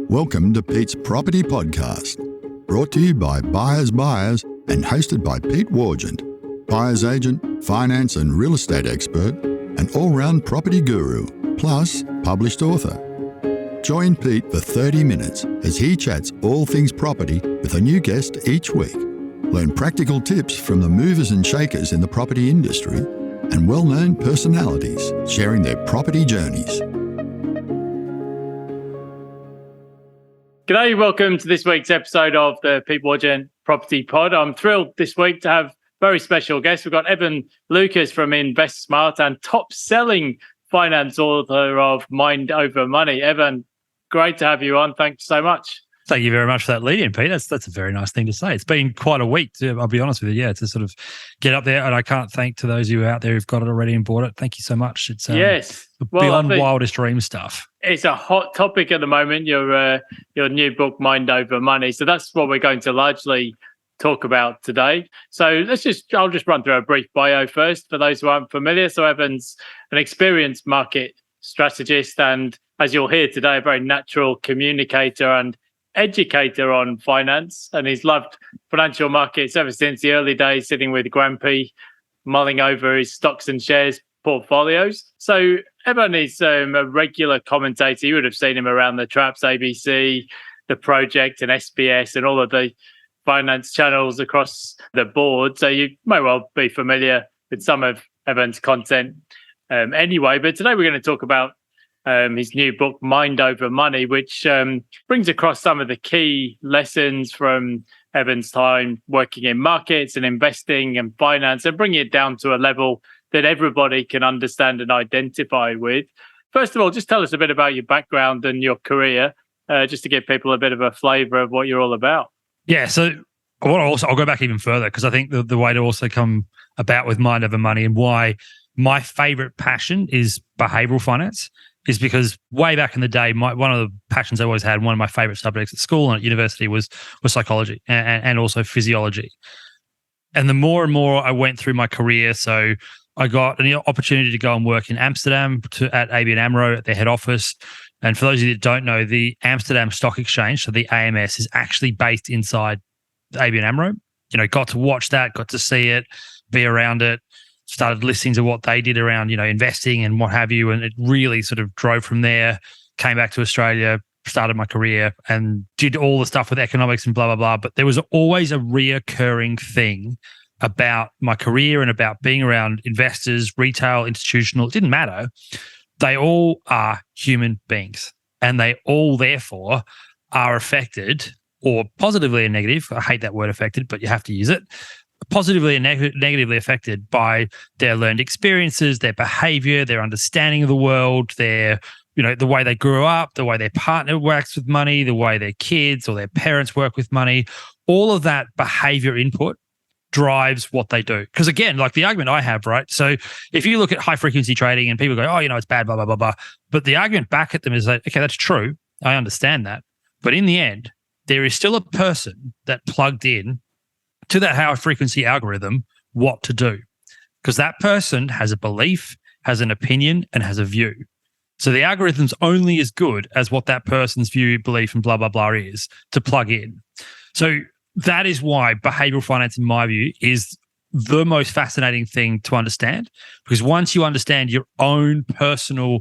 Welcome to Pete's Property Podcast, brought to you by Buyers and hosted by Pete Wargent, buyer's agent, finance and real estate expert, and all-round property guru, plus published author. Join Pete for 30 minutes as he chats all things property with a new guest each week. Learn practical tips from the movers and shakers in the property industry and well-known personalities sharing their property journeys. G'day, welcome to this week's episode of the Pete Wargent Property Pod. I'm thrilled this week to have very special guests. We've got Evan Lucas from InvestSMART and top-selling finance author of Mind Over Money. Evan, great to have you on. Thanks so much. Thank you very much for that lead-in, Pete. That's a very nice thing to say. It's been quite a week, I'll be honest with you, to sort of get up there. And I can't thank to those of you out there who've got it already and bought it. Thank you so much. It's beyond wildest dream stuff. It's a hot topic at the moment, your new book, Mind Over Money. So that's what we're going to largely talk about today. So I'll just run through a brief bio first for those who aren't familiar. So Evan's an experienced market strategist and, as you'll hear today, a very natural communicator and educator on finance, and he's loved financial markets ever since the early days, sitting with Grampy, mulling over his stocks and shares portfolios. So Evan is a regular commentator. You would have seen him around the Traps, ABC, The Project and SBS and all of the finance channels across the board. So you may well be familiar with some of Evan's content anyway. But today we're going to talk about his new book, Mind Over Money, which brings across some of the key lessons from Evan's time working in markets and investing and finance, and bring it down to a level that everybody can understand and identify with. First of all, just tell us a bit about your background and your career, just to give people a bit of a flavour of what you're all about. Yeah, so I'll go back even further, because I think the way to also come about with Mind Over Money and why my favourite passion is behavioural finance is because way back in the day, one of the passions I always had, one of my favourite subjects at school and at university was psychology and also physiology. And the more and more I went through my career, so I got an opportunity to go and work in Amsterdam at ABN AMRO at their head office. And for those of you that don't know, the Amsterdam Stock Exchange, so the AMS, is actually based inside ABN AMRO. Got to watch that, got to see it, be around it, started listening to what they did around, investing and what have you. And it really sort of drove from there, came back to Australia, started my career and did all the stuff with economics and blah, blah, blah. But there was always a reoccurring thing about my career and about being around investors, retail, institutional. It didn't matter. They all are human beings, and they all therefore are affected, or positively and negative. I hate that word affected, but you have to use it. Positively and negatively affected by their learned experiences, their behavior, their understanding of the world, their, the way they grew up, the way their partner works with money, the way their kids or their parents work with money. All of that behavior input drives what they do. Because again, like the argument I have, right? So if you look at high frequency trading and people go, oh, it's bad, blah, blah, blah, blah. But the argument back at them is like, okay, that's true. I understand that. But in the end, there is still a person that plugged in to that high frequency algorithm what to do, because that person has a belief, has an opinion, and has a view. So the algorithm's only as good as what that person's view, belief, and blah, blah, blah is to plug in. So that is why behavioral finance, in my view, is the most fascinating thing to understand, because once you understand your own personal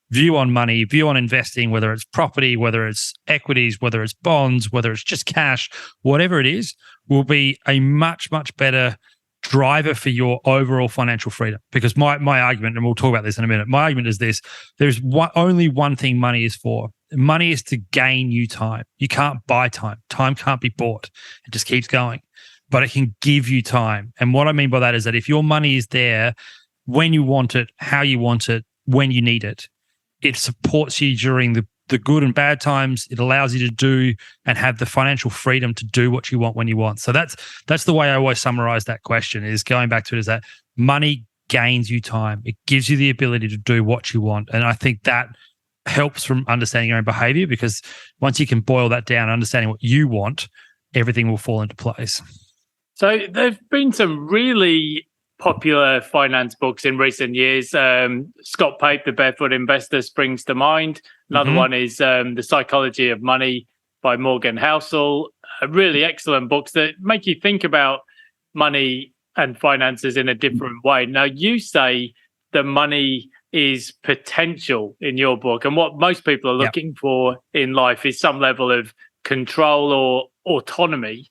view on money, view on investing, whether it's property, whether it's equities, whether it's bonds, whether it's just cash, whatever it is, will be a much, much better driver for your overall financial freedom. Because my argument, and we'll talk about this in a minute, my argument is this: there's only one thing money is for. Money is to gain you time. You can't buy time. Time can't be bought. It just keeps going. But it can give you time. And what I mean by that is that if your money is there when you want it, how you want it, when you need it, it supports you during the good and bad times. It allows you to do and have the financial freedom to do what you want when you want. So that's the way I always summarize that question, is going back to it, is that money gains you time. It gives you the ability to do what you want. And I think that helps from understanding your own behavior, because once you can boil that down, understanding what you want, everything will fall into place. So there've been some really popular finance books in recent years. Scott Pape, The Barefoot Investor, springs to mind. Another one is The Psychology of Money by Morgan Housel. Really excellent books that make you think about money and finances in a different way. Now, you say the money is potential in your book, and what most people are looking for in life is some level of control or autonomy.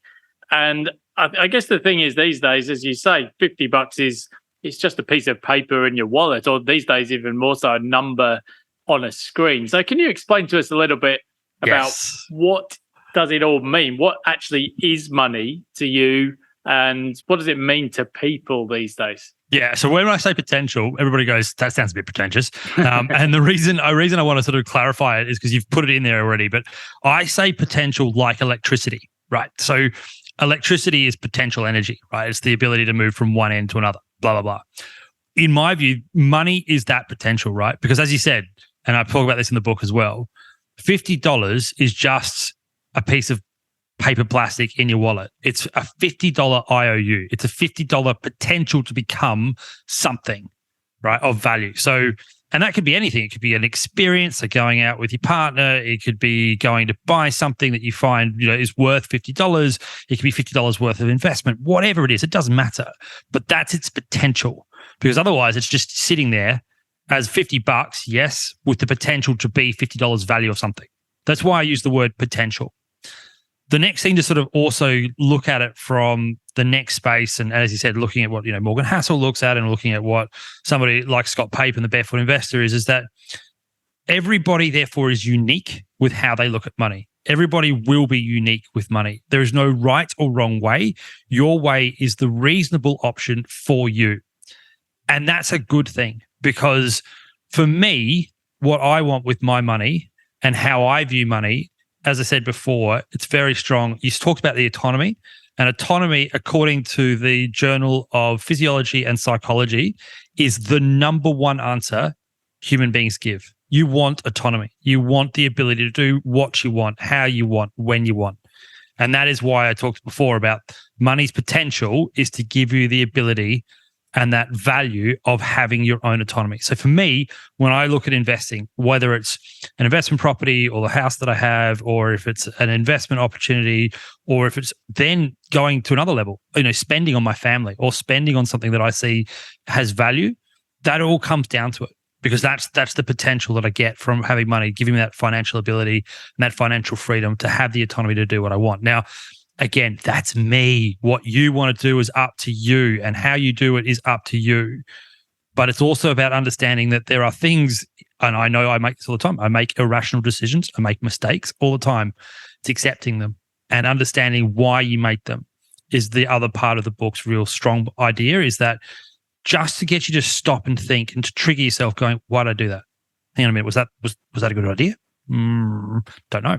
And I guess the thing is, these days, as you say, $50 it's just a piece of paper in your wallet, or these days even more so, a number on a screen. So can you explain to us a little bit about what does it all mean? What actually is money to you, and what does it mean to people these days? Yeah. So when I say potential, everybody goes, that sounds a bit pretentious. And the reason I want to sort of clarify it is because you've put it in there already, but I say potential like electricity, right? So electricity is potential energy, right? It's the ability to move from one end to another, blah, blah, blah. In my view, money is that potential, right? Because as you said, and I talk about this in the book as well, $50 is just a piece of paper plastic in your wallet. It's a $50 IOU. It's a $50 potential to become something, right, of value. So, and that could be anything. It could be an experience, like going out with your partner. It could be going to buy something that you find, is worth $50. It could be $50 worth of investment, whatever it is. It doesn't matter. But that's its potential, because otherwise it's just sitting there as $50, yes, with the potential to be $50 value of something. That's why I use the word potential. The next thing to sort of also look at it from the next space, and as you said, looking at what Morgan Housel looks at, and looking at what somebody like Scott Pape and The Barefoot Investor is that everybody therefore is unique with how they look at money. Everybody will be unique with money. There is no right or wrong way. Your way is the reasonable option for you. And that's a good thing, because for me, what I want with my money and how I view money, as I said before, it's very strong. You talked about the autonomy, and autonomy, according to the Journal of Physiology and Psychology, is the number one answer human beings give. You want autonomy. You want the ability to do what you want, how you want, when you want. And that is why I talked before about money's potential is to give you the ability and that value of having your own autonomy. So for me, when I look at investing, whether it's an investment property or the house that I have, or if it's an investment opportunity, or if it's then going to another level, spending on my family or spending on something that I see has value, that all comes down to it, because that's the potential that I get from having money, giving me that financial ability and that financial freedom to have the autonomy to do what I want. Now, again, that's me. What you want to do is up to you, and how you do it is up to you. But it's also about understanding that there are things, and I know I make this all the time, I make irrational decisions, I make mistakes all the time. It's accepting them and understanding why you make them is the other part of the book's real strong idea, is that just to get you to stop and think and to trigger yourself going, why did I do that? Hang on a minute, was that a good idea? Don't know.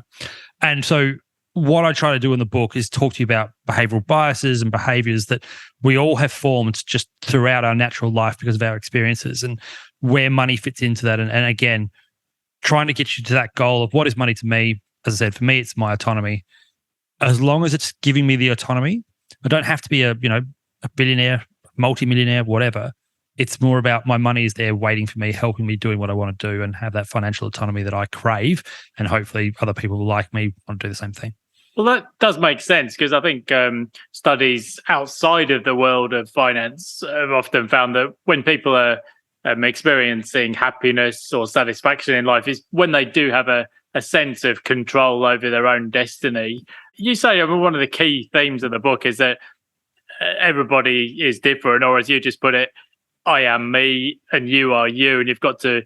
And so what I try to do in the book is talk to you about behavioral biases and behaviors that we all have formed just throughout our natural life because of our experiences, and where money fits into that. And again, trying to get you to that goal of what is money to me. As I said, for me, it's my autonomy. As long as it's giving me the autonomy, I don't have to be a billionaire, multimillionaire, whatever. It's more about my money is there waiting for me, helping me doing what I want to do, and have that financial autonomy that I crave. And hopefully other people like me want to do the same thing. Well, that does make sense, because I think studies outside of the world of finance have often found that when people are experiencing happiness or satisfaction in life is when they do have a sense of control over their own destiny. You say, one of the key themes of the book is that everybody is different, or as you just put it, I am me and you are you, and you've got to,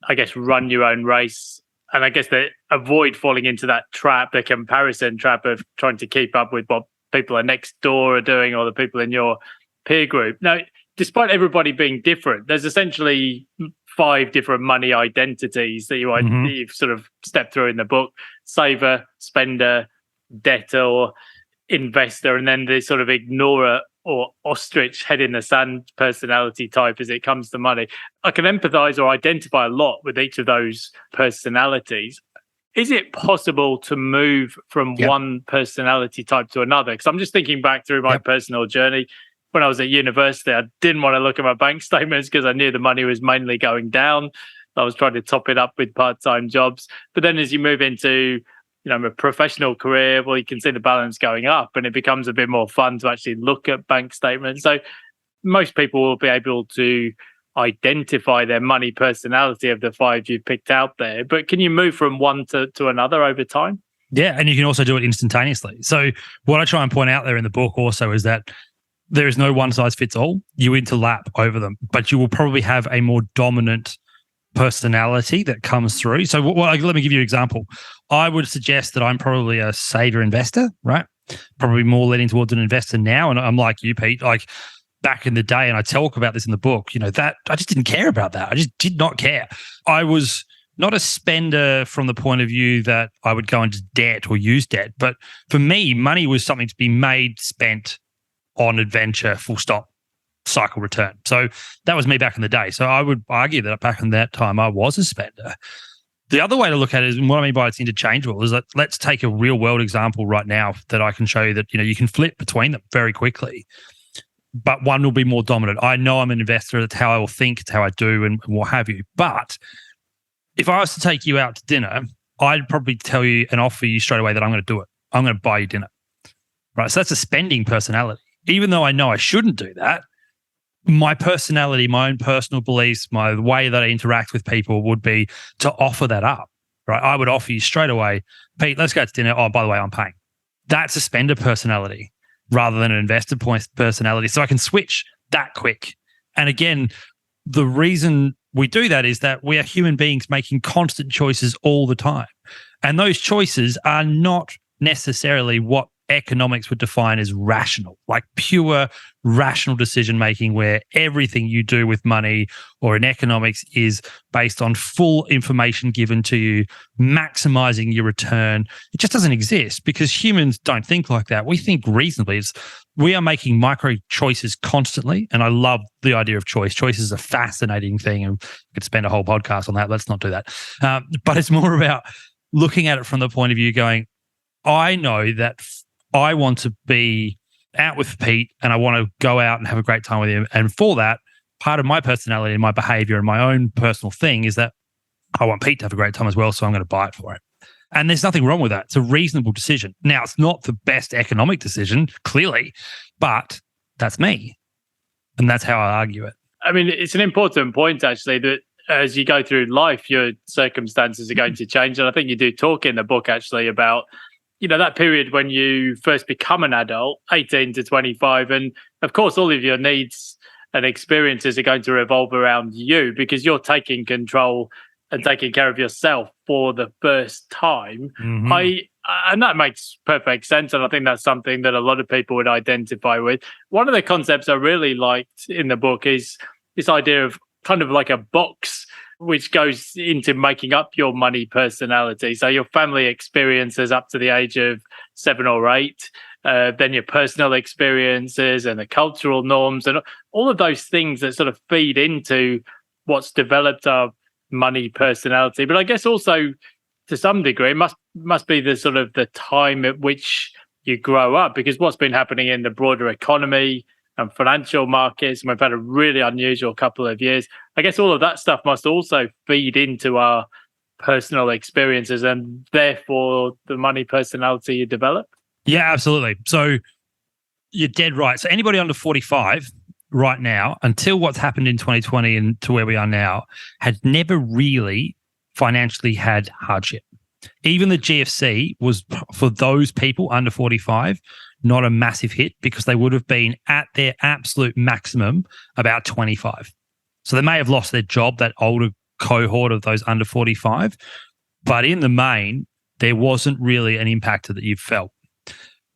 I guess, run your own race. And I guess that avoid falling into that trap, the comparison trap of trying to keep up with what people are next door are doing, or the people in your peer group. Now, despite everybody being different, there's essentially 5 different money identities that you've sort of stepped through in the book: saver, spender, debtor, or investor, and then the sort of ignorer or ostrich, head in the sand personality type as it comes to money. I can empathize or identify a lot with each of those personalities. Is it possible to move from one personality type to another? Because I'm just thinking back through my personal journey. when I was at university, I didn't want to look at my bank statements because I knew the money was mainly going down. I was trying to top it up with part-time jobs. But then as you move into a professional career, well, you can see the balance going up and it becomes a bit more fun to actually look at bank statements. So most people will be able to identify their money personality of the 5 you picked out there. But can you move from one to another over time? Yeah, and you can also do it instantaneously. So what I try and point out there in the book also is that there is no one size fits all. You interlap over them, but you will probably have a more dominant personality that comes through. So let me give you an example. I would suggest that I'm probably a saver investor, right? Probably more leaning towards an investor now. And I'm like you, Pete, like back in the day, and I talk about this in the book, that I just didn't care about that. I just did not care. I was not a spender from the point of view that I would go into debt or use debt. But for me, money was something to be made, spent on adventure, full stop. Cycle return. So that was me back in the day. So I would argue that back in that time, I was a spender. The other way to look at it is, and what I mean by it's interchangeable, is that let's take a real world example right now that I can show you that, you can flip between them very quickly, but one will be more dominant. I know I'm an investor. That's how I will think. It's how I do and what have you. But if I was to take you out to dinner, I'd probably tell you and offer you straight away that I'm going to do it. I'm going to buy you dinner. Right. So that's a spending personality. Even though I know I shouldn't do that, my personality, my own personal beliefs, my way that I interact with people would be to offer that up, right? I would offer you straight away, Pete, let's go to dinner. Oh, by the way, I'm paying. That's a spender personality rather than an investor personality. So I can switch that quick. And again, the reason we do that is that we are human beings making constant choices all the time. And those choices are not necessarily what economics would define as rational, like pure rational decision making, where everything you do with money or in economics is based on full information given to you, maximizing your return. It just doesn't exist because humans don't think like that. We think reasonably. We are making micro choices constantly, and I love the idea of choice. Choice is a fascinating thing, and we could spend a whole podcast on that. Let's not do that. But it's more about looking at it from the point of view going, I know that I want to be out with Pete and I want to go out and have a great time with him. And for that, part of my personality and my behavior and my own personal thing is that I want Pete to have a great time as well. So I'm going to buy it for him. And there's nothing wrong with that. It's a reasonable decision. Now, it's not the best economic decision, clearly, but that's me. And that's how I argue it. I mean, it's an important point, actually, that as you go through life, your circumstances are going to change. And I think you do talk in the book, actually, about that period when you first become an adult, 18 to 25. And of course, all of your needs and experiences are going to revolve around you because you're taking control and taking care of yourself for the first time. Mm-hmm. And that makes perfect sense. And I think that's something that a lot of people would identify with. One of the concepts I really liked in the book is this idea of kind of like a box which goes into making up your money personality. So your family experiences up to the age of 7 or 8, then your personal experiences and the cultural norms and all of those things that sort of feed into what's developed our money personality. But I guess also to some degree, it must be the sort of the time at which you grow up, because what's been happening in the broader economy and financial markets, and we've had a really unusual couple of years. I guess all of that stuff must also feed into our personal experiences and therefore the money personality you develop. Yeah, absolutely. So you're dead right. So anybody under 45 right now, until what's happened in 2020 and to where we are now, had never really financially had hardship. Even the GFC was, for those people under 45, not a massive hit because they would have been at their absolute maximum about 25. So they may have lost their job, that older cohort of those under 45, but in the main, there wasn't really an impact that you've felt.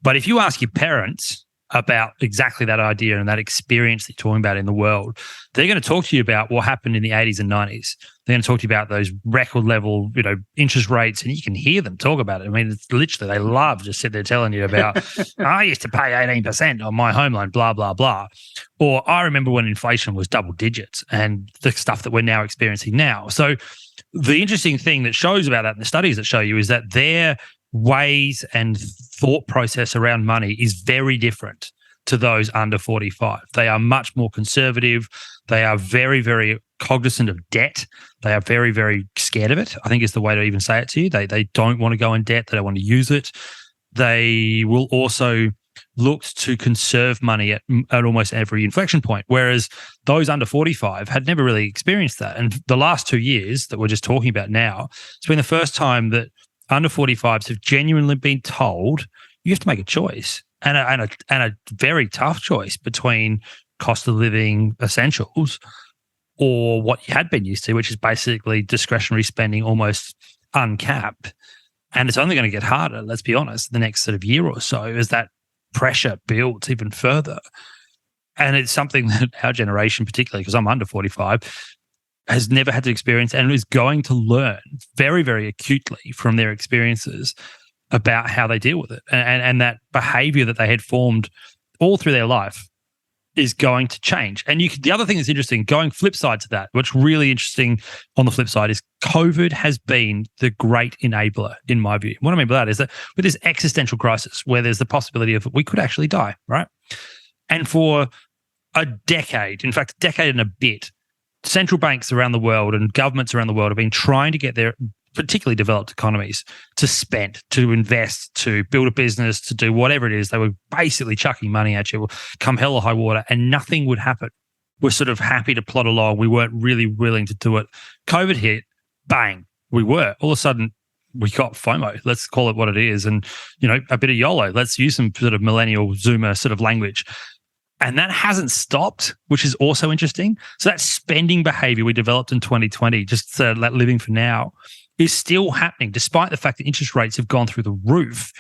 But if you ask your parents about exactly that idea and that experience that you're talking about in the world, they're going to talk to you about what happened in the 80s and 90s. They're going to talk to you about those record level, interest rates, and you can hear them talk about it. I mean, it's literally, they love to sit there telling you about, I used to pay 18% on my home loan, blah, blah, blah. Or I remember when inflation was double digits and the stuff that we're now experiencing now. So the interesting thing that shows about that in the studies that show you is that their ways and thought process around money is very different to those under 45. They are much more conservative. They are very, very cognizant of debt. They are very, very scared of it, I think is the way to even say it to you. They don't want to go in debt. They don't want to use it. They will also look to conserve money at almost every inflection point, whereas those under 45 had never really experienced that. And the last 2 years that we're just talking about now, it's been the first time that under 45s have genuinely been told you have to make a choice, and a very tough choice between cost of living essentials or what you had been used to, which is basically discretionary spending almost uncapped. And it's only going to get harder, let's be honest, the next sort of year or so as that pressure builds even further. And it's something that our generation, particularly because I'm under 45, has never had to experience and is going to learn very, very acutely from their experiences about how they deal with it. And that behavior that they had formed all through their life is going to change. And the other thing that's interesting, going flip side to that, what's really interesting on the flip side is COVID has been the great enabler, in my view. What I mean by that is that with this existential crisis where there's the possibility of we could actually die, right? And for a decade, in fact, a decade and a bit, central banks around the world and governments around the world have been trying to get their particularly developed economies to spend, to invest, to build a business, to do whatever it is. They were basically chucking money at you, come hell or high water, and nothing would happen. We're sort of happy to plod along. We weren't really willing to do it. COVID hit, bang, we were. All of a sudden, we got FOMO. Let's call it what it is. And, a bit of YOLO. Let's use some sort of millennial Zoomer sort of language. And that hasn't stopped, which is also interesting. So that spending behavior we developed in 2020, just that living for now, is still happening despite the fact that interest rates have gone through the roof.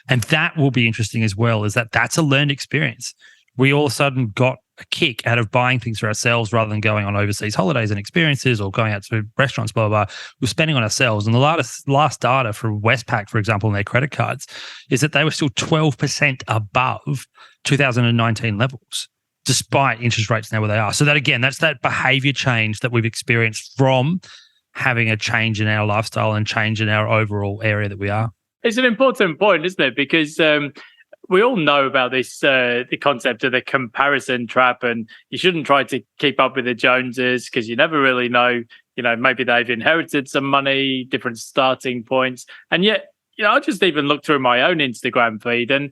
And that will be interesting as well, is that that's a learned experience. We all of a sudden got a kick out of buying things for ourselves rather than going on overseas holidays and experiences or going out to restaurants, blah, blah, blah. We're spending on ourselves. And the last data from Westpac, for example, on their credit cards, is that they were still 12% above 2019 levels, despite interest rates now where they are. So that, again, that's that behavior change that we've experienced from having a change in our lifestyle and change in our overall area that we are. It's an important point, isn't it? Because we all know about this, the concept of the comparison trap, and you shouldn't try to keep up with the Joneses because you never really know, maybe they've inherited some money, different starting points. And yet, I just even looked through my own Instagram feed and,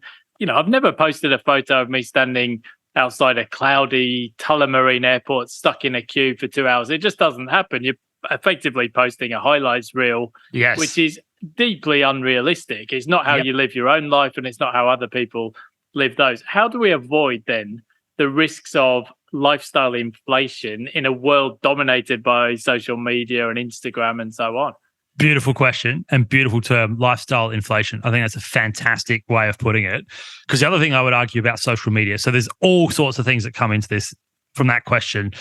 I've never posted a photo of me standing outside a cloudy Tullamarine airport stuck in a queue for 2 hours. It just doesn't happen. You're effectively posting a highlights reel, yes, which is deeply unrealistic. It's not how you live your own life, and it's not how other people live those. How do we avoid then the risks of lifestyle inflation in a world dominated by social media and Instagram and so on? Beautiful question and beautiful term, lifestyle inflation. I think that's a fantastic way of putting it. Because the other thing I would argue about social media, so there's all sorts of things that come into this from that question.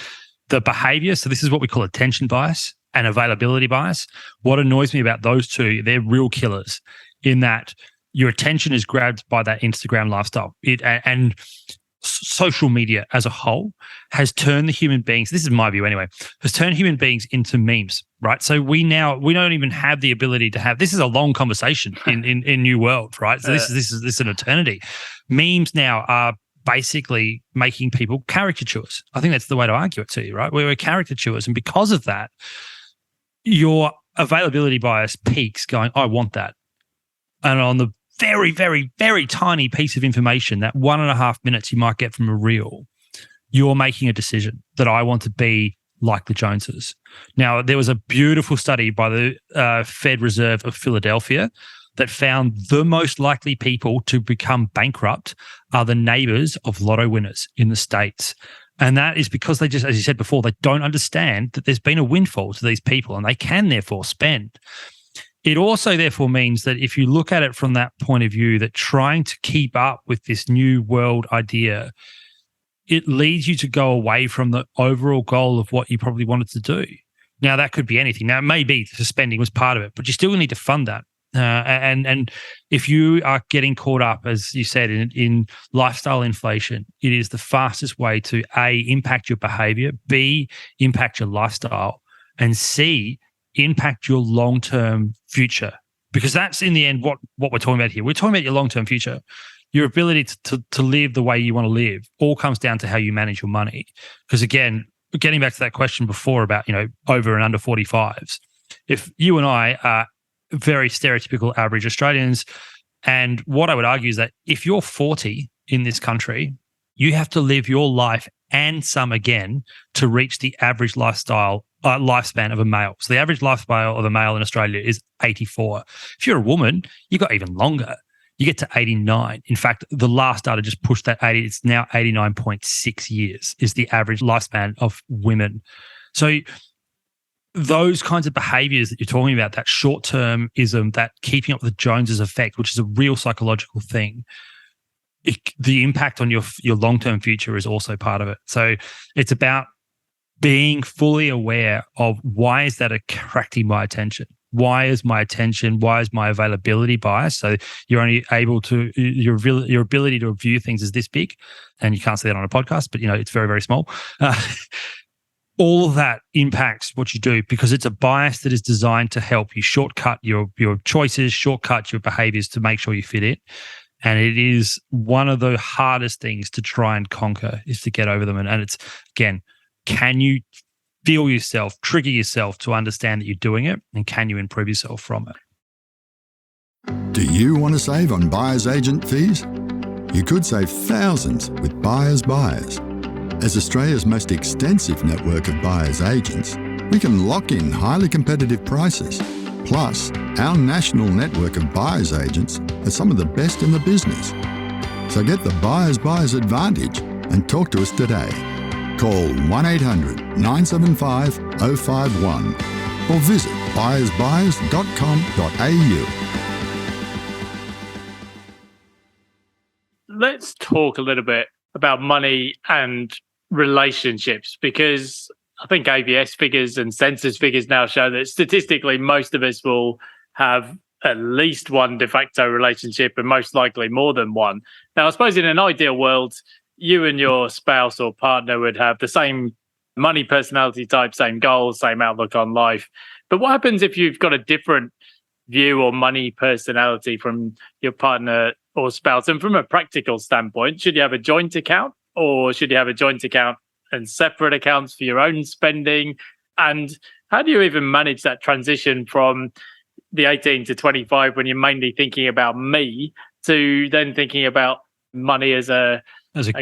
The behavior, so this is what we call attention bias and availability bias. What annoys me about those two, they're real killers in that your attention is grabbed by that Instagram lifestyle. And social media as a whole has turned the human beings, this is my view anyway, has turned human beings into memes, right? So we don't even have the ability to have, this is a long conversation in New World, right? So this is an eternity. Memes now are basically making people caricatures. I think that's the way to argue it to you, right? We're caricatures. And because of that, your availability bias peaks going, I want that. And on the very, very, very tiny piece of information, that 1.5 minutes you might get from a reel, you're making a decision that I want to be like the Joneses. Now, there was a beautiful study by the Fed Reserve of Philadelphia that found the most likely people to become bankrupt are the neighbors of lotto winners in the States. And that is because they just, as you said before, they don't understand that there's been a windfall to these people and they can therefore spend. It also therefore means that if you look at it from that point of view, that trying to keep up with this new world idea, it leads you to go away from the overall goal of what you probably wanted to do. Now, that could be anything. Now, it may be the spending was part of it, but you still need to fund that. And if you are getting caught up, as you said, in lifestyle inflation, it is the fastest way to A, impact your behavior, B, impact your lifestyle, and C, impact your long-term future Because that's in the end what we're talking about here. We're talking about your long-term future. Your ability to live the way you want to live all comes down to how you manage your money. Because again, getting back to that question before about, over and under 45s, if you and I are very stereotypical average Australians, and what I would argue is that if you're 40 in this country, you have to live your life and some again to reach the average lifespan of a male. So the average lifespan of a male in Australia is 84. If you're a woman, you got even longer. You get to 89. In fact, the last data just pushed that 80. It's now 89.6 years is the average lifespan of women. So those kinds of behaviors that you're talking about, that short-termism, that keeping up with the Joneses effect, which is a real psychological thing, the impact on your long-term future is also part of it. So it's about being fully aware of why is that attracting my attention? Why is my availability biased? So you're only able to, your ability to view things as this big, and you can't see that on a podcast, but it's very, very small. All of that impacts what you do because it's a bias that is designed to help you shortcut your choices, shortcut your behaviors to make sure you fit in. And it is one of the hardest things to try and conquer is to get over them. And it's, again, can you feel yourself, trigger yourself to understand that you're doing it, and can you improve yourself from it? Do you want to save on buyer's agent fees? You could save thousands with Buyer's Buyers. As Australia's most extensive network of buyer's agents, we can lock in highly competitive prices. Plus, our national network of buyer's agents are some of the best in the business. So get the Buyer's Buyers advantage and talk to us today. Call 1-800-975-051 or visit buyersbuyers.com.au. Let's talk a little bit about money and relationships, because I think ABS figures and census figures now show that statistically most of us will have at least one de facto relationship and most likely more than one. Now, I suppose in an ideal world, you and your spouse or partner would have the same money personality type, same goals, same outlook on life. But what happens if you've got a different view or money personality from your partner or spouse? And from a practical standpoint, should you have a joint account, or should you have a joint account and separate accounts for your own spending? And how do you even manage that transition from the 18 to 25 when you're mainly thinking about me to then thinking about money as a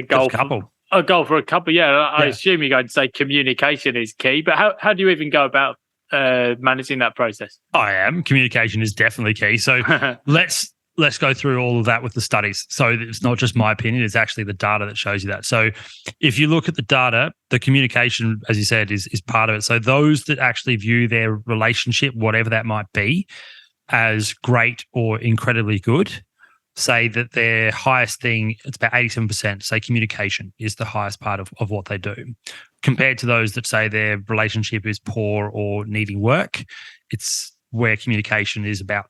goal couple? A goal for a couple, yeah. I assume you're going to say communication is key, but how do you even go about managing that process? Communication is definitely key. So let's go through all of that with the studies. So it's not just my opinion, it's actually the data that shows you that. So if you look at the data, the communication, as you said, is part of it. So those that actually view their relationship, whatever that might be, as great or incredibly good, say that their highest thing, it's about 87%, say communication is the highest part of what they do. Compared to those that say their relationship is poor or needing work, it's where communication is about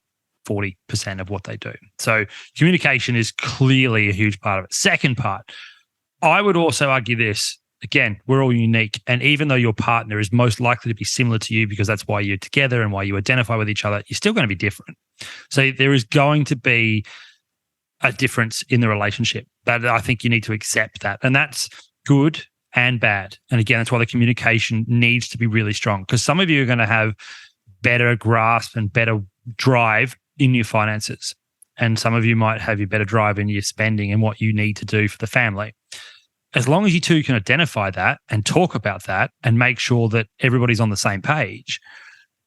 40% of what they do. So communication is clearly a huge part of it. Second part, I would also argue this. Again, we're all unique. And even though your partner is most likely to be similar to you because that's why you're together and why you identify with each other, you're still going to be different. So there is going to be a difference in the relationship. That I think you need to accept that. And that's good and bad. And again, that's why the communication needs to be really strong, because some of you are going to have better grasp and better drive in your finances. And some of you might have your better drive in your spending and what you need to do for the family. As long as you two can identify that and talk about that and make sure that everybody's on the same page,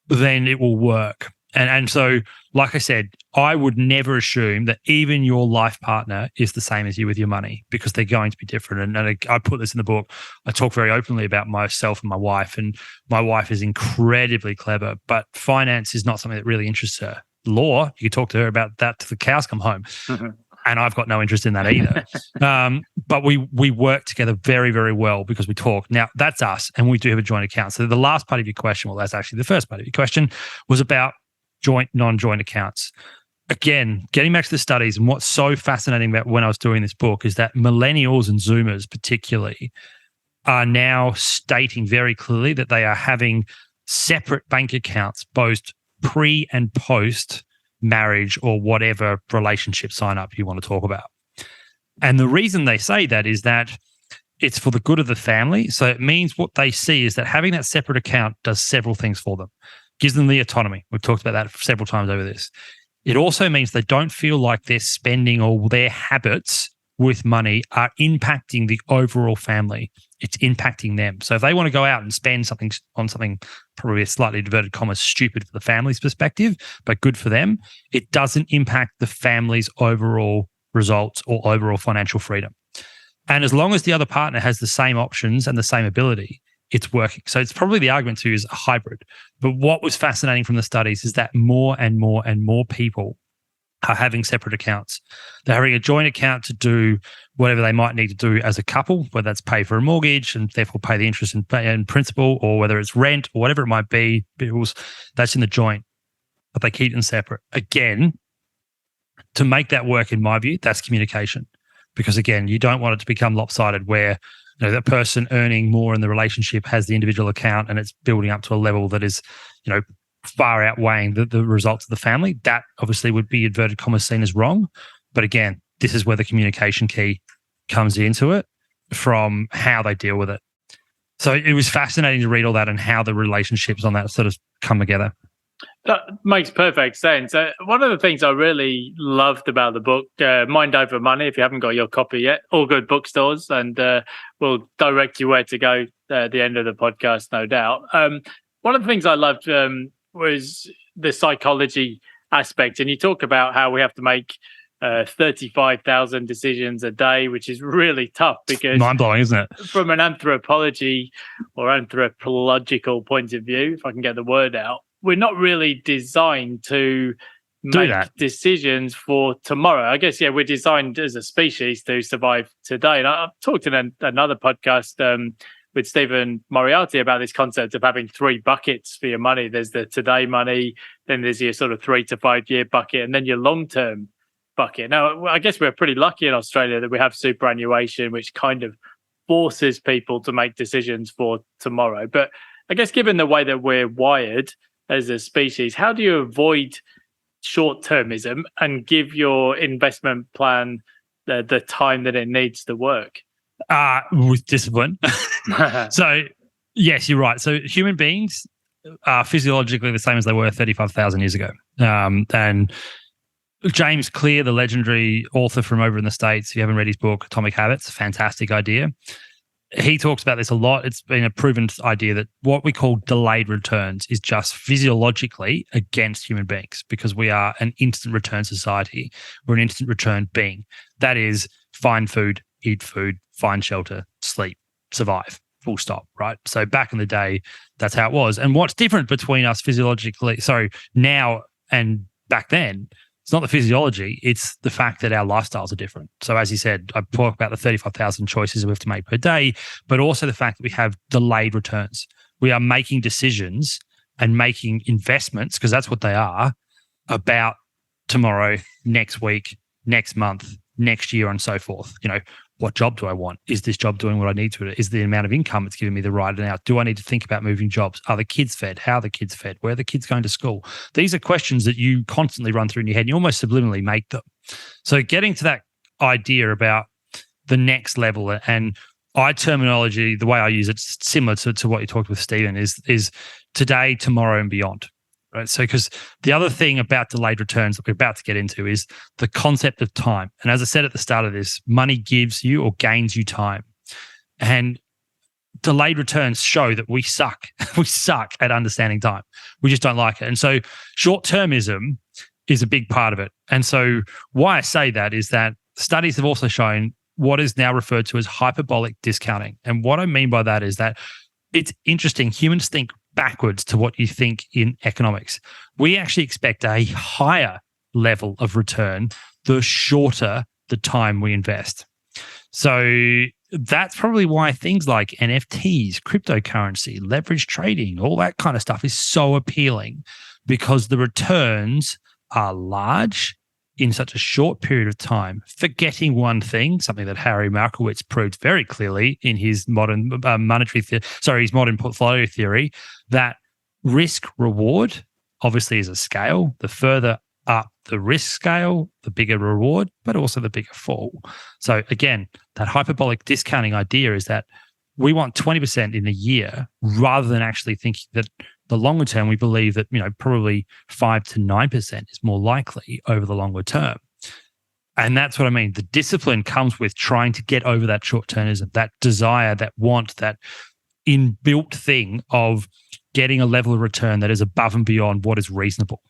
then it will work. And so, like I said, I would never assume that even your life partner is the same as you with your money, because they're going to be different. And I put this in the book. I talk very openly about myself and my wife is incredibly clever, but finance is not something that really interests her. Law, you could talk to her about that till the cows come home. Mm-hmm. And I've got no interest in that either. But we work together very, very well because we talk. Now, that's us, and we do have a joint account. So the last part of your question, well, that's actually the first part of your question, was about joint, non-joint accounts. Again, getting back to the studies, and what's so fascinating about when I was doing this book is that millennials and Zoomers particularly are now stating very clearly that they are having separate bank accounts, both pre and post marriage, or whatever relationship sign up you want to talk about. And the reason they say that is that it's for the good of the family. So it means what they see is that having that separate account does several things for them. Gives them the autonomy. We've talked about that several times over this. It also means they don't feel like their spending or their habits with money are impacting the overall family. It's impacting them. So if they want to go out and spend something on something, probably a slightly inverted commas, stupid for the family's perspective, but good for them, it doesn't impact the family's overall results or overall financial freedom. And as long as the other partner has the same options and the same ability, it's working. So it's probably the argument to use a hybrid. But what was fascinating from the studies is that more and more and more people are having separate accounts. They're having a joint account to do whatever they might need to do as a couple, whether that's pay for a mortgage and therefore pay the interest and principal, or whether it's rent or whatever it might be, bills, that's in the joint. But they keep them separate. Again, to make that work, in my view, that's communication. Because again, you don't want it to become lopsided where that person earning more in the relationship has the individual account and it's building up to a level that is, far outweighing the results of the family. That obviously would be, inverted commas, seen as wrong. But again, this is where the communication key comes into it, from how they deal with it. So it was fascinating to read all that and how the relationships on that sort of come together. That makes perfect sense. One of the things I really loved about the book, Mind Over Money, if you haven't got your copy yet, all good bookstores, and we'll direct you where to go at the end of the podcast, no doubt. One of the things I loved was the psychology aspect. And you talk about how we have to make 35,000 decisions a day, which is really tough because mind-blowing, isn't it? From an anthropology or anthropological point of view, if I can get the word out, we're not really designed to make decisions for tomorrow. I guess, we're designed as a species to survive today. And I've talked in another podcast with Stephen Moriarty about this concept of having three buckets for your money. There's the today money, then there's your sort of 3 to 5 year bucket, and then your long-term bucket. Now, I guess we're pretty lucky in Australia that we have superannuation, which kind of forces people to make decisions for tomorrow. But I guess given the way that we're wired as a species, how do you avoid short-termism and give your investment plan the time that it needs to work? With discipline. So, yes, you're right. So human beings are physiologically the same as they were 35,000 years ago. And James Clear, the legendary author from over in the States, if you haven't read his book, Atomic Habits, a fantastic idea. He talks about this a lot. It's been a proven idea that what we call delayed returns is just physiologically against human beings, because we are an instant return society. We're an instant return being. That is, find food, eat food, find shelter, sleep, survive, full stop, right? So back in the day, that's how it was. And what's different between us now and back then, it's not the physiology, it's the fact that our lifestyles are different. So as you said, I talk about the 35,000 choices we have to make per day, but also the fact that we have delayed returns. We are making decisions and making investments, because that's what they are, about tomorrow, next week, next month, next year, and so forth. What job do I want? Is this job doing what I need to? Is the amount of income it's giving me the right amount? Do I need to think about moving jobs? Are the kids fed? How are the kids fed? Where are the kids going to school? These are questions that you constantly run through in your head and you almost subliminally make them. So getting to that idea about the next level, and terminology, the way I use it's similar to what you talked with Stephen, is today, tomorrow, and beyond. Right. So, because the other thing about delayed returns that we're about to get into is the concept of time. And as I said at the start of this, money gives you or gains you time. And delayed returns show that we suck. We suck at understanding time. We just don't like it. And so short-termism is a big part of it. And so why I say that is that studies have also shown what is now referred to as hyperbolic discounting. And what I mean by that is that it's interesting. Humans think backwards to what you think in economics. We actually expect a higher level of return the shorter the time we invest. So that's probably why things like NFTs, cryptocurrency, leverage trading, all that kind of stuff is so appealing, because the returns are large in such a short period of time, forgetting one thing, something that Harry Markowitz proved very clearly in his modern his modern portfolio theory, that risk reward obviously is a scale. The further up the risk scale, the bigger reward, but also the bigger fall. So again, that hyperbolic discounting idea is that we want 20% in a year rather than actually thinking that the longer term, we believe that, probably 5 to 9% is more likely over the longer term. And that's what I mean. The discipline comes with trying to get over that short-termism, that desire, that want, that inbuilt thing of getting a level of return that is above and beyond what is reasonable.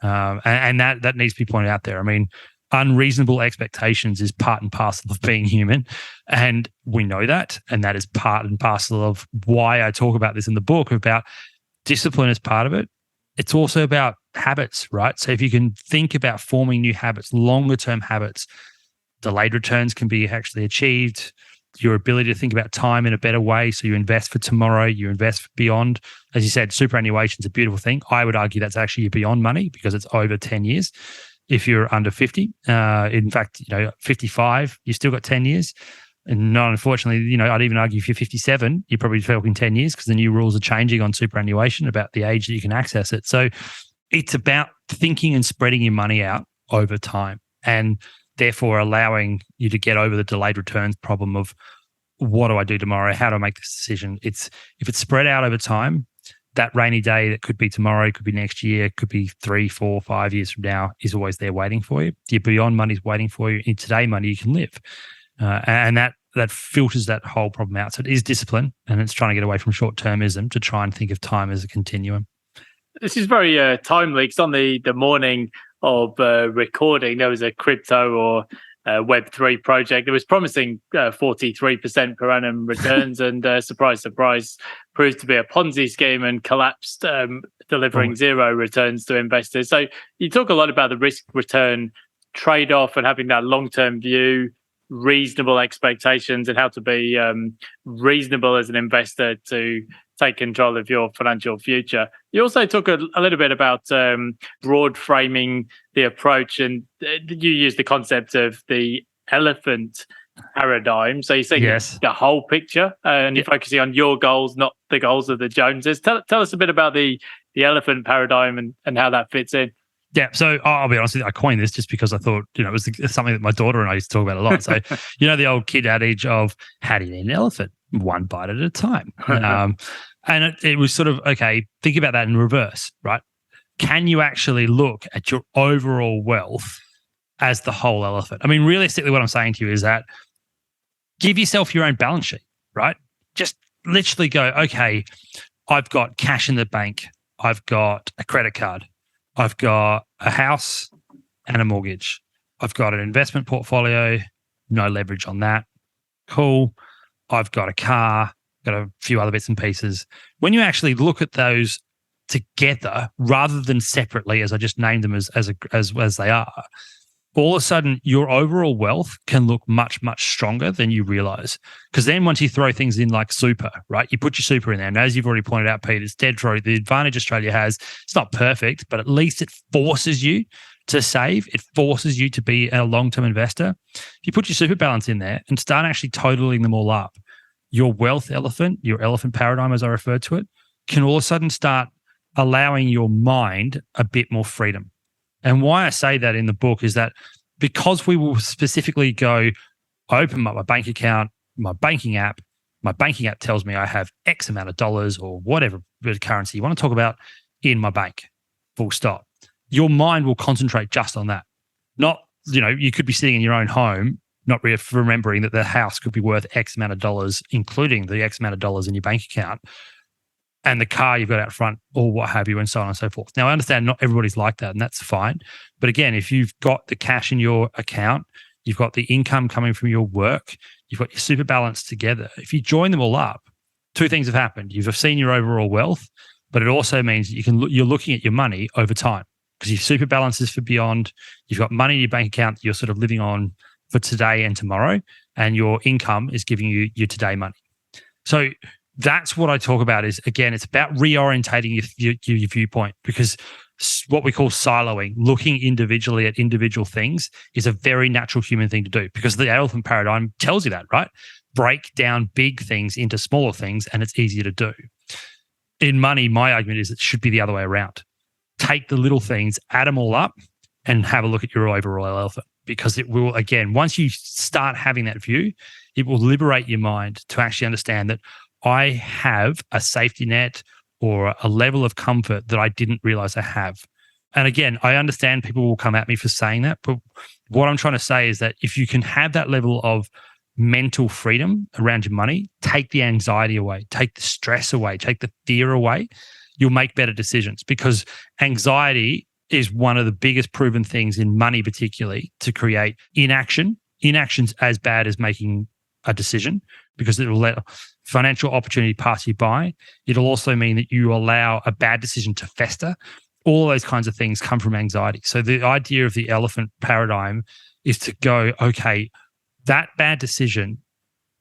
And that needs to be pointed out there. I mean, unreasonable expectations is part and parcel of being human. And we know that. And that is part and parcel of why I talk about this in the book, about discipline as part of it. It's also about habits, right? So if you can think about forming new habits, longer term habits, delayed returns can be actually achieved. Your ability to think about time in a better way. So you invest for tomorrow, you invest for beyond. As you said, superannuation is a beautiful thing. I would argue that's actually your beyond money because it's over 10 years. If you're under 50, in fact, 55, you still got 10 years. And not unfortunately, I'd even argue if you're 57, you're probably talking 10 years because the new rules are changing on superannuation about the age that you can access it. So it's about thinking and spreading your money out over time and therefore allowing you to get over the delayed returns problem of what do I do tomorrow? How do I make this decision? If it's spread out over time, that rainy day that could be tomorrow, could be next year, could be 3, 4, 5 years from now is always there waiting for you. Your beyond money is waiting for you. In today money, you can live. And that filters that whole problem out. So it is discipline, and it's trying to get away from short-termism to try and think of time as a continuum. This is very timely because on the morning of recording, there was a crypto or Web3 project that was promising 43% per annum returns and surprise, surprise, proved to be a Ponzi scheme and collapsed, delivering zero returns to investors. So you talk a lot about the risk-return trade-off and having that long-term view, reasonable expectations, and how to be reasonable as an investor to take control of your financial future. You also talk a little bit about broad framing the approach, and you use the concept of the elephant paradigm. So you're saying the whole picture, and you're focusing on your goals, not the goals of the Joneses. Tell us a bit about the elephant paradigm and how that fits in. Yeah, so I'll be honest with you, I coined this just because I thought, it was something that my daughter and I used to talk about a lot. So, the old kid adage of how do you eat an elephant? One bite at a time. And it was sort of, okay, think about that in reverse, right? Can you actually look at your overall wealth as the whole elephant? I mean, realistically, what I'm saying to you is that give yourself your own balance sheet, right? Just literally go, okay, I've got cash in the bank. I've got a credit card. I've got a house and a mortgage. I've got an investment portfolio, no leverage on that. Cool. I've got a car, got a few other bits and pieces. When you actually look at those together rather than separately, as I just named them as they are, all of a sudden your overall wealth can look much, much stronger than you realize. Because then once you throw things in like super, right? You put your super in there. And as you've already pointed out, Pete, it's dead true. The advantage Australia has, it's not perfect, but at least it forces you to save. It forces you to be a long-term investor. If you put your super balance in there and start actually totaling them all up, your wealth elephant, your elephant paradigm, as I refer to it, can all of a sudden start allowing your mind a bit more freedom. And why I say that in the book is that because we will specifically go, I open up my bank account, my banking app tells me I have X amount of dollars or whatever currency you want to talk about in my bank, full stop. Your mind will concentrate just on that. Not, you could be sitting in your own home, not remembering that the house could be worth X amount of dollars, including the X amount of dollars in your bank account, and the car you've got out front or what have you, and so on and so forth. Now, I understand not everybody's like that, and that's fine. But again, if you've got the cash in your account, you've got the income coming from your work, you've got your super balance together. If you join them all up, two things have happened. You've seen your overall wealth, but it also means you're looking at your money over time because your super balance is for beyond. You've got money in your bank account that you're sort of living on for today and tomorrow, and your income is giving you your today money. So that's what I talk about is, again, it's about reorientating your viewpoint, because what we call siloing, looking individually at individual things, is a very natural human thing to do, because the elephant paradigm tells you that, right? Break down big things into smaller things and it's easier to do. In money, my argument is it should be the other way around. Take the little things, add them all up, and have a look at your overall elephant, because it will, again, once you start having that view, it will liberate your mind to actually understand that I have a safety net or a level of comfort that I didn't realize I have. And again, I understand people will come at me for saying that, but what I'm trying to say is that if you can have that level of mental freedom around your money, take the anxiety away, take the stress away, take the fear away, you'll make better decisions, because anxiety is one of the biggest proven things in money, particularly, to create inaction. Inaction's as bad as making a decision, because it will let financial opportunity pass you by. It'll also mean that you allow a bad decision to fester. All those kinds of things come from anxiety. So the idea of the elephant paradigm is to go, okay, that bad decision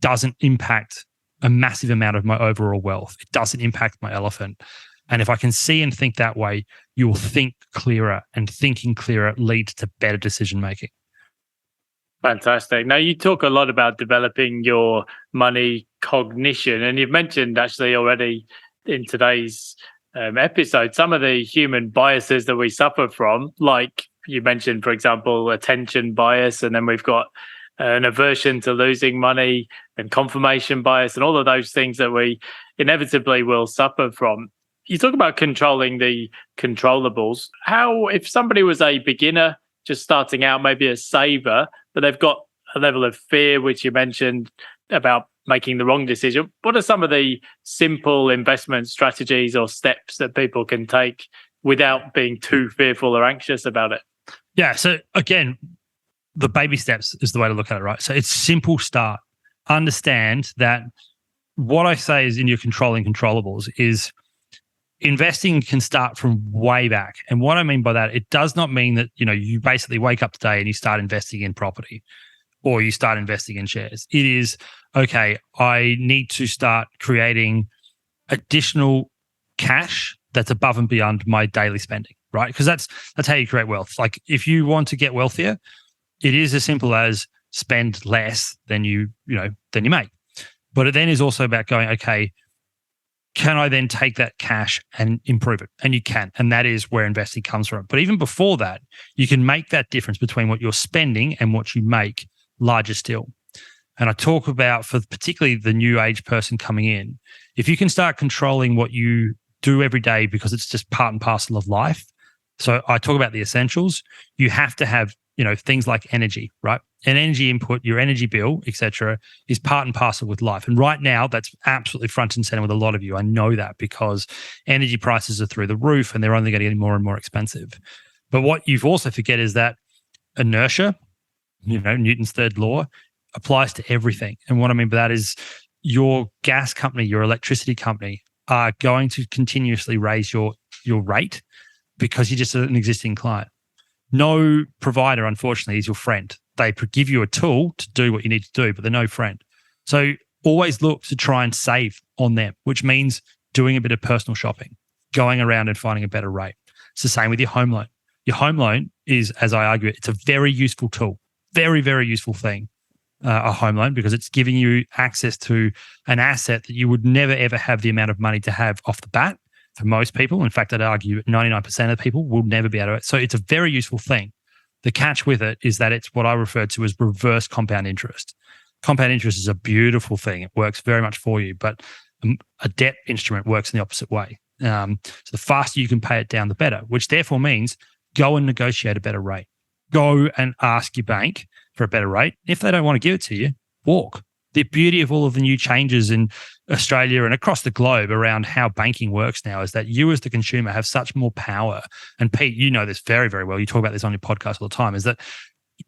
doesn't impact a massive amount of my overall wealth. It doesn't impact my elephant. And if I can see and think that way, you will think clearer, and thinking clearer leads to better decision making. Fantastic. Now, you talk a lot about developing your money cognition, and you've mentioned actually already in today's episode some of the human biases that we suffer from, like you mentioned, for example, attention bias, and then we've got an aversion to losing money and confirmation bias, and all of those things that we inevitably will suffer from. You talk about controlling the controllables. How, if somebody was a beginner just starting out, maybe a saver, but they've got a level of fear, which you mentioned about making the wrong decision, what are some of the simple investment strategies or steps that people can take without being too fearful or anxious about it? Yeah. So again, the baby steps is the way to look at it, right? So it's simple start. Understand that what I say is in your controlling controllables is investing can start from way back. And what I mean by that, it does not mean that, you basically wake up today and you start investing in property or you start investing in shares. It is, okay, I need to start creating additional cash that's above and beyond my daily spending, right? Because that's how you create wealth. Like if you want to get wealthier, it is as simple as spend less than you make. But it then is also about going, okay, can I then take that cash and improve it? And you can. And that is where investing comes from. But even before that, you can make that difference between what you're spending and what you make larger still. And I talk about, for particularly the new age person coming in, if you can start controlling what you do every day because it's just part and parcel of life. So I talk about the essentials. You have to have, things like energy, right? An energy input, your energy bill, etc., is part and parcel with life. And right now, that's absolutely front and center with a lot of you. I know that because energy prices are through the roof and they're only going to get more and more expensive. But what you've also forget is that inertia, Newton's third law, applies to everything. And what I mean by that is your gas company, your electricity company are going to continuously raise your rate because you're just an existing client. No provider, unfortunately, is your friend. They give you a tool to do what you need to do, but they're no friend. So always look to try and save on them, which means doing a bit of personal shopping, going around and finding a better rate. It's the same with your home loan. Your home loan is, as I argue, it's a very useful tool, very, very useful thing, a home loan, because it's giving you access to an asset that you would never, ever have the amount of money to have off the bat. For most people, in fact, I'd argue 99% of people will never be able to. So it's a very useful thing. The catch with it is that it's what I refer to as reverse compound interest. Compound interest is a beautiful thing. It works very much for you, but a debt instrument works in the opposite way. So the faster you can pay it down, the better, which therefore means go and negotiate a better rate. Go and ask your bank for a better rate. If they don't want to give it to you, walk. The beauty of all of the new changes in Australia and across the globe around how banking works now is that you as the consumer have such more power. And Pete, you know this very, very well. You talk about this on your podcast all the time, is that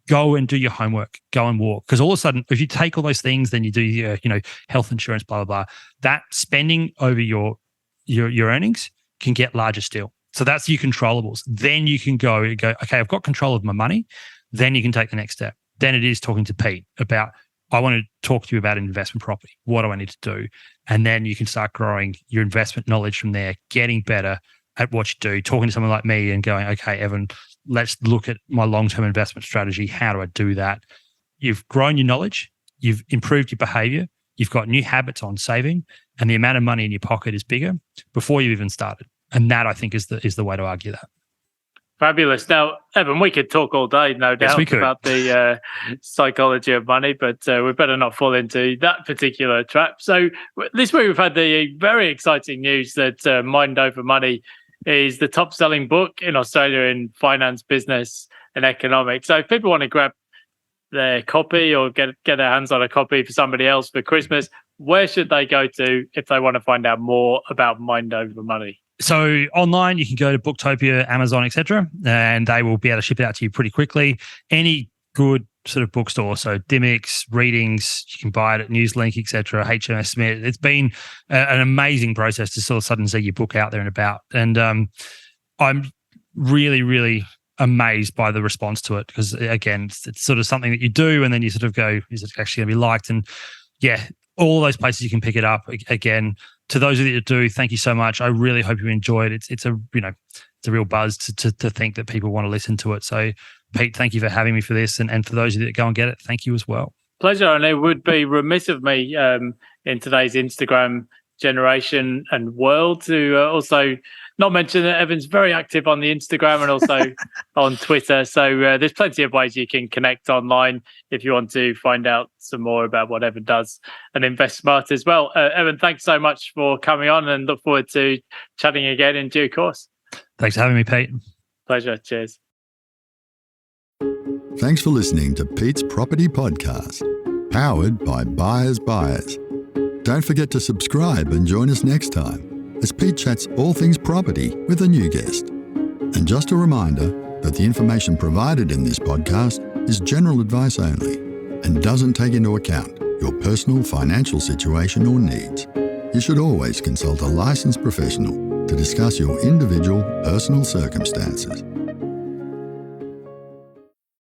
go and do your homework, go and walk. Because all of a sudden, if you take all those things, then you do your, health insurance, blah, blah, blah, that spending over your earnings can get larger still. So that's your controllables. Then you can go, okay, I've got control of my money. Then you can take the next step. Then it is talking to Pete about, I want to talk to you about investment property. What do I need to do? And then you can start growing your investment knowledge from there, getting better at what you do, talking to someone like me and going, okay, Evan, let's look at my long-term investment strategy. How do I do that? You've grown your knowledge. You've improved your behavior. You've got new habits on saving, and the amount of money in your pocket is bigger before you've even started. And that, I think, is the way to argue that. Fabulous. Now, Evan, we could talk all day, no doubt, about the psychology of money, but we better not fall into that particular trap. So this week we've had the very exciting news that Mind Over Money is the top-selling book in Australia in finance, business, and economics. So if people want to grab their copy or get their hands on a copy for somebody else for Christmas, where should they go to if they want to find out more about Mind Over Money? So online, you can go to Booktopia, Amazon, etc., and they will be able to ship it out to you pretty quickly. Any good sort of bookstore, so Dymocks, Readings, you can buy it at Newslink, etc., HMS. It's been an amazing process to sort of suddenly see your book out there and about. And I'm really, really amazed by the response to it because, again, it's sort of something that you do and then you sort of go, is it actually going to be liked? And yeah, all those places you can pick it up. Again, to those of you that do, thank you so much. I really hope you enjoyed it. It's a real buzz to think that people want to listen to it. So, Pete, thank you for having me for this, and for those of you that go and get it, thank you as well. Pleasure, and it would be remiss of me in today's Instagram generation and world to also not mention that Evan's very active on the Instagram and also on Twitter. So there's plenty of ways you can connect online if you want to find out some more about what Evan does and InvestSMART as well. Evan, thanks so much for coming on and look forward to chatting again in due course. Thanks for having me, Pete. Pleasure. Cheers. Thanks for listening to Pete's Property Podcast, powered by Buyers Buyers. Don't forget to subscribe and join us next time as Pete chats all things property with a new guest. And just a reminder that the information provided in this podcast is general advice only and doesn't take into account your personal financial situation or needs. You should always consult a licensed professional to discuss your individual personal circumstances.